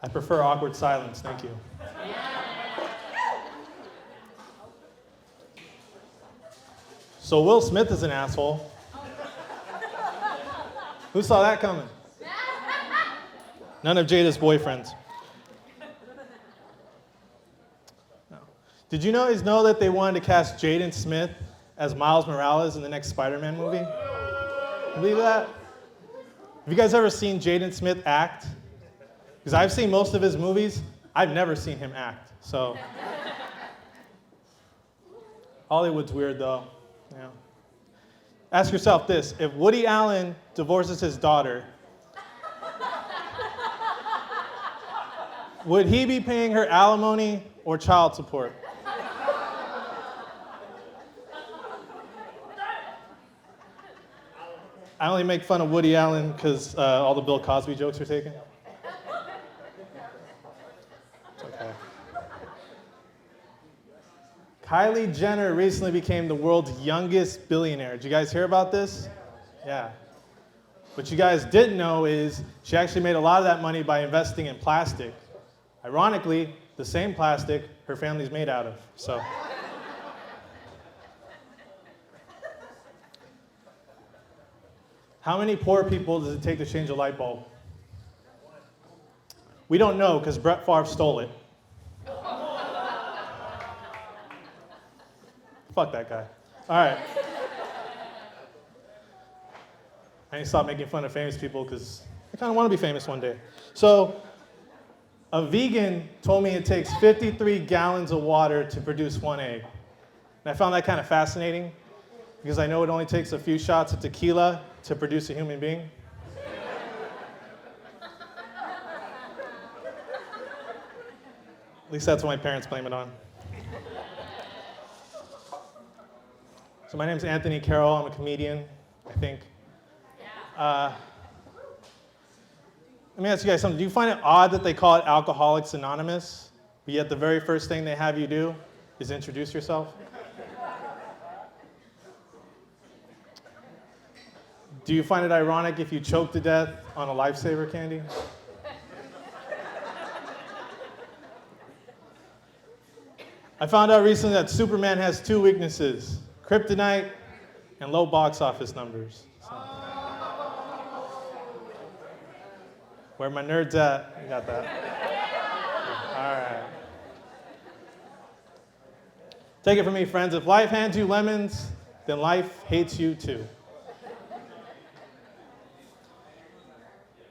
I prefer awkward silence, thank you. So Will Smith is an asshole. Who saw that coming? None of Jada's boyfriends. No. Did you guys know that they wanted to cast Jaden Smith as Miles Morales in the next Spider-Man movie? Believe that? Have you guys ever seen Jaden Smith act? Because I've seen most of his movies. I've never seen him act. So Hollywood's weird, though. Yeah. Ask yourself this: if Woody Allen divorces his daughter, would he be paying her alimony or child support? I only make fun of Woody Allen because all the Bill Cosby jokes are taken. It's okay. Kylie Jenner recently became the world's youngest billionaire. Did you guys hear about this? Yeah. What you guys didn't know is she actually made a lot of that money by investing in plastic. Ironically, the same plastic her family's made out of. So. How many poor people does it take to change a light bulb? We don't know because Brett Favre stole it. Fuck that guy. All right. I need to stop making fun of famous people because I kind of want to be famous one day. So, a vegan told me it takes 53 gallons of water to produce one egg. And I found that kind of fascinating because I know it only takes a few shots of tequila to produce a human being. At least that's what my parents blame it on. So my name's Anthony Carroll. I'm a comedian, I think. Let me ask you guys something. Do you find it odd that they call it Alcoholics Anonymous, but yet the very first thing they have you do is introduce yourself? Do you find it ironic if you choke to death on a lifesaver candy? I found out recently that Superman has two weaknesses: kryptonite and low box office numbers. So. Where my nerds at? You got that. All right. Take it from me, friends. If life hands you lemons, then life hates you too.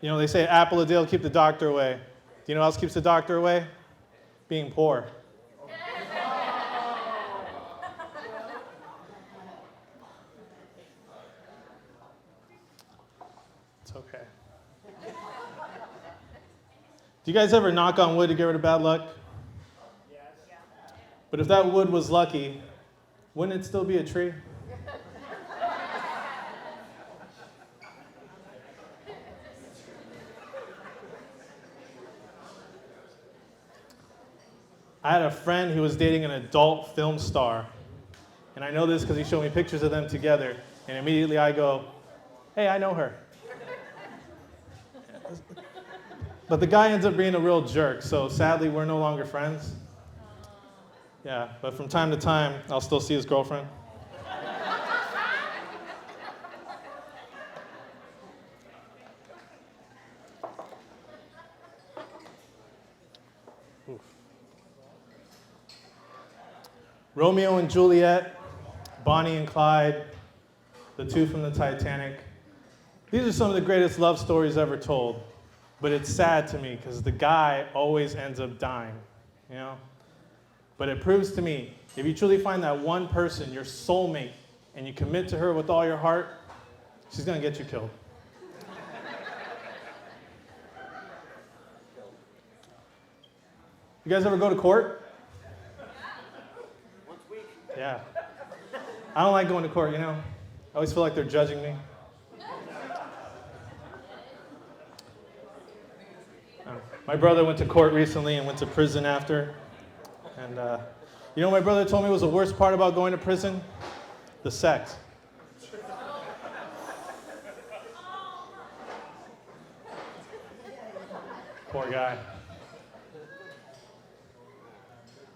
You know, they say apple a day will keep the doctor away. Do you know what else keeps the doctor away? Being poor. It's okay. Do you guys ever knock on wood to get rid of bad luck? Yes. But if that wood was lucky, wouldn't it still be a tree? I had a friend who was dating an adult film star. And I know this because he showed me pictures of them together. And immediately I go, hey, I know her. But the guy ends up being a real jerk, so sadly we're no longer friends. Yeah, but from time to time, I'll still see his girlfriend. Oof. Romeo and Juliet, Bonnie and Clyde, the two from the Titanic. These are some of the greatest love stories ever told. But it's sad to me because the guy always ends up dying, you know? But it proves to me, if you truly find that one person, your soulmate, and you commit to her with all your heart, she's gonna get you killed. You guys ever go to court? Once a week. Yeah. I don't like going to court, you know? I always feel like they're judging me. My brother went to court recently and went to prison after. And you know what my brother told me was the worst part about going to prison? The sex. Poor guy.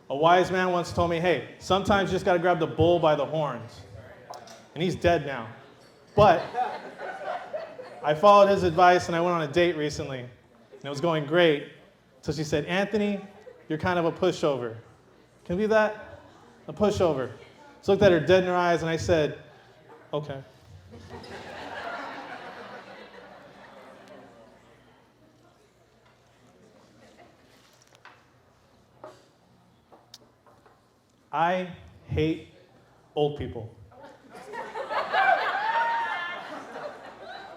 A wise man once told me, hey, sometimes you just got to grab the bull by the horns. And he's dead now. But I followed his advice and I went on a date recently. And it was going great. So she said, Anthony, you're kind of a pushover. Can you believe that? A pushover. So I looked at her dead in her eyes and I said, okay. I hate old people.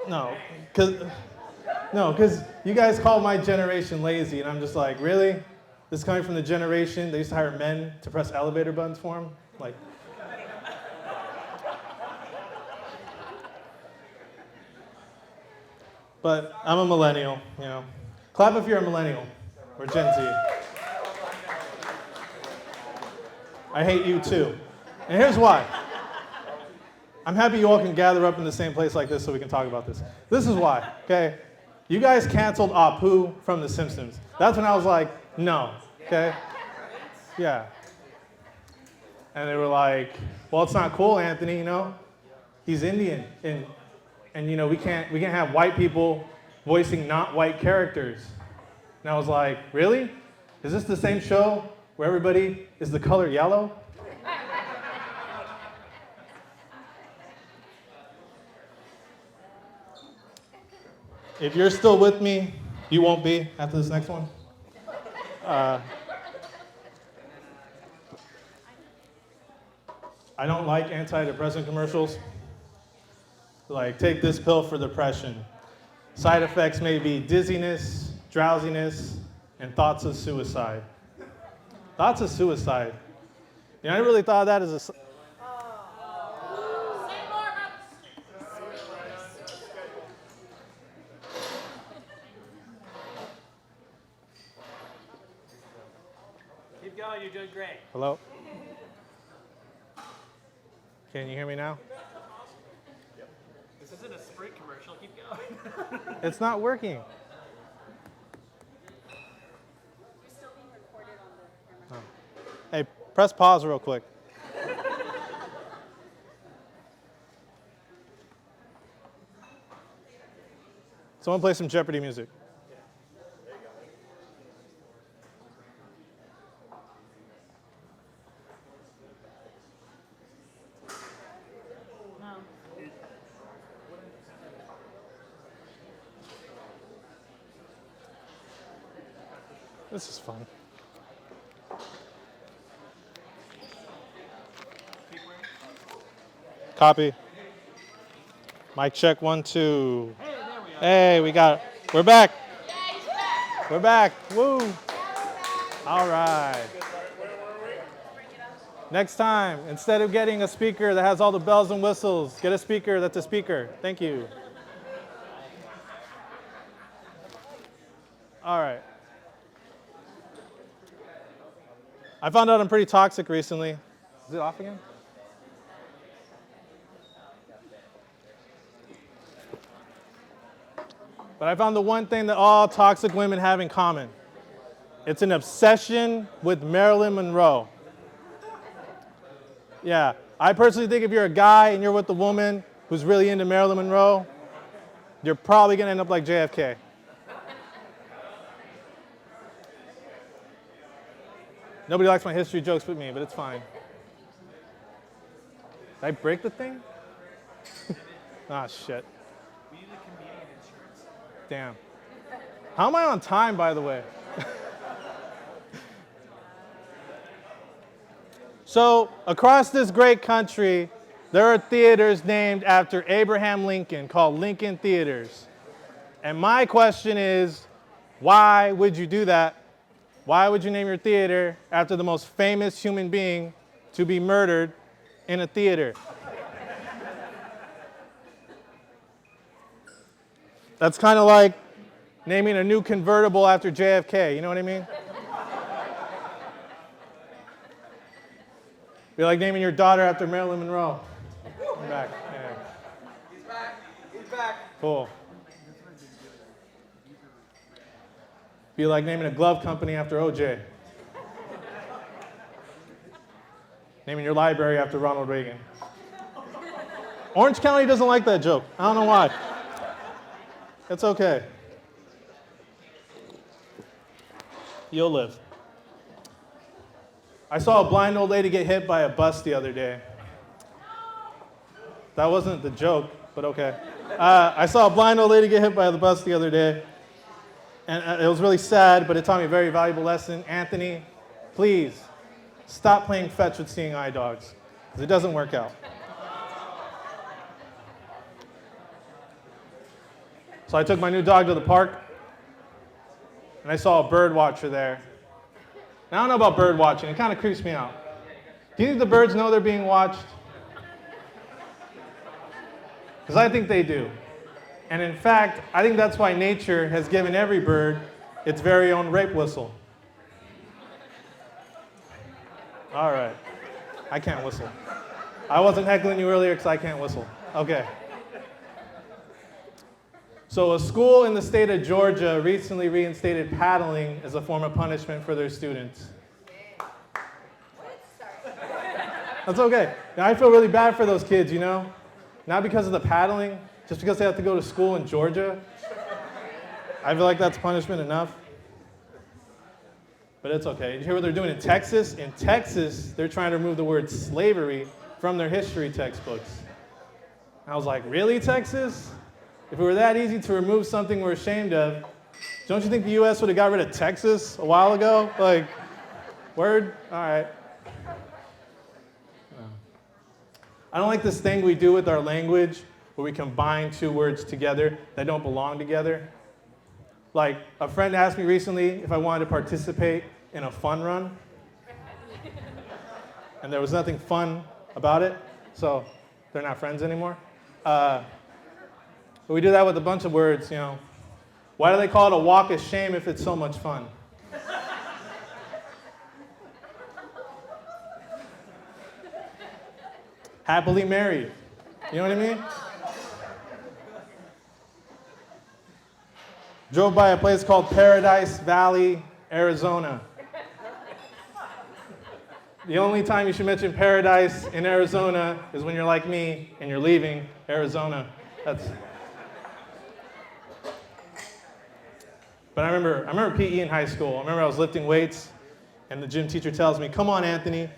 No, because you guys call my generation lazy, and I'm just like, really? This is coming from the generation they used to hire men to press elevator buttons for them? Like, but I'm a millennial, you know. Clap if you're a millennial or Gen Z. I hate you too. And here's why. I'm happy you all can gather up in the same place like this so we can talk about this. This is why, okay? You guys canceled Apu from The Simpsons. That's when I was like, no, okay? Yeah. And they were like, well, it's not cool, Anthony, you know? He's Indian, and you know, we can't have white people voicing not white characters. And I was like, really? Is this the same show where everybody is the color yellow? If you're still with me, you won't be after this next one. I don't like antidepressant commercials. Like, take this pill for depression. Side effects may be dizziness, drowsiness, and thoughts of suicide. Thoughts of suicide. You know, I really thought of that as a... Keep going, you're doing great. Hello? Can you hear me now? This isn't a Sprint commercial, keep going. It's not working. You're still being recorded on the camera. Oh. Hey, press pause real quick. Someone play some Jeopardy music. No. This is fun. Copy. Mic check 1, 2. Hey, there we are. Hey, we're back. We're back. Woo. All right. Next time, instead of getting a speaker that has all the bells and whistles, get a speaker that's a speaker. Thank you. All right. I found out I'm pretty toxic recently. Is it off again? But I found the one thing that all toxic women have in common. It's an obsession with Marilyn Monroe. Yeah, I personally think if you're a guy and you're with a woman who's really into Marilyn Monroe, you're probably gonna end up like JFK. Nobody likes my history jokes but me, but it's fine. Did I break the thing? Ah, shit. We need a comedian insurance. Damn. How am I on time, by the way? So, across this great country, there are theaters named after Abraham Lincoln called Lincoln Theaters. And my question is, why would you do that? Why would you name your theater after the most famous human being to be murdered in a theater? That's kind of like naming a new convertible after JFK, you know what I mean? Be like naming your daughter after Marilyn Monroe. I'm back. Yeah. He's back. He's back. Cool. Be like naming a glove company after OJ. Naming your library after Ronald Reagan. Orange County doesn't like that joke. I don't know why. It's okay. You'll live. I saw a blind old lady get hit by a bus the other day. That wasn't the joke, but okay. I saw a blind old lady get hit by the bus the other day. And it was really sad, but it taught me a very valuable lesson. Anthony, please, stop playing fetch with seeing eye dogs, because it doesn't work out. So I took my new dog to the park, and I saw a bird watcher there. And I don't know about bird watching. It kind of creeps me out. Do you think the birds know they're being watched? Because I think they do. And in fact, I think that's why nature has given every bird its very own rape whistle. All right. I can't whistle. I wasn't heckling you earlier because I can't whistle. Okay. So a school in the state of Georgia recently reinstated paddling as a form of punishment for their students. That's okay. Now, I feel really bad for those kids, you know? Not because of the paddling, just because they have to go to school in Georgia. I feel like that's punishment enough. But it's okay. Did you hear what they're doing in Texas? In Texas, they're trying to remove the word slavery from their history textbooks. I was like, really, Texas? If it were that easy to remove something we're ashamed of, don't you think the U.S. would have got rid of Texas a while ago? Like, word? All right. I don't like this thing we do with our language where we combine two words together that don't belong together. Like, a friend asked me recently if I wanted to participate in a fun run. And there was nothing fun about it, so they're not friends anymore. But we do that with a bunch of words, you know. Why do they call it a walk of shame if it's so much fun? Happily married. You know what I mean? Drove by a place called Paradise Valley, Arizona. The only time you should mention paradise in Arizona is when you're like me and you're leaving Arizona. But I remember PE in high school. I remember I was lifting weights, and the gym teacher tells me, "Come on, Anthony,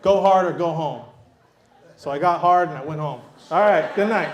go hard or go home." So I got hard and I went home. All right, good night.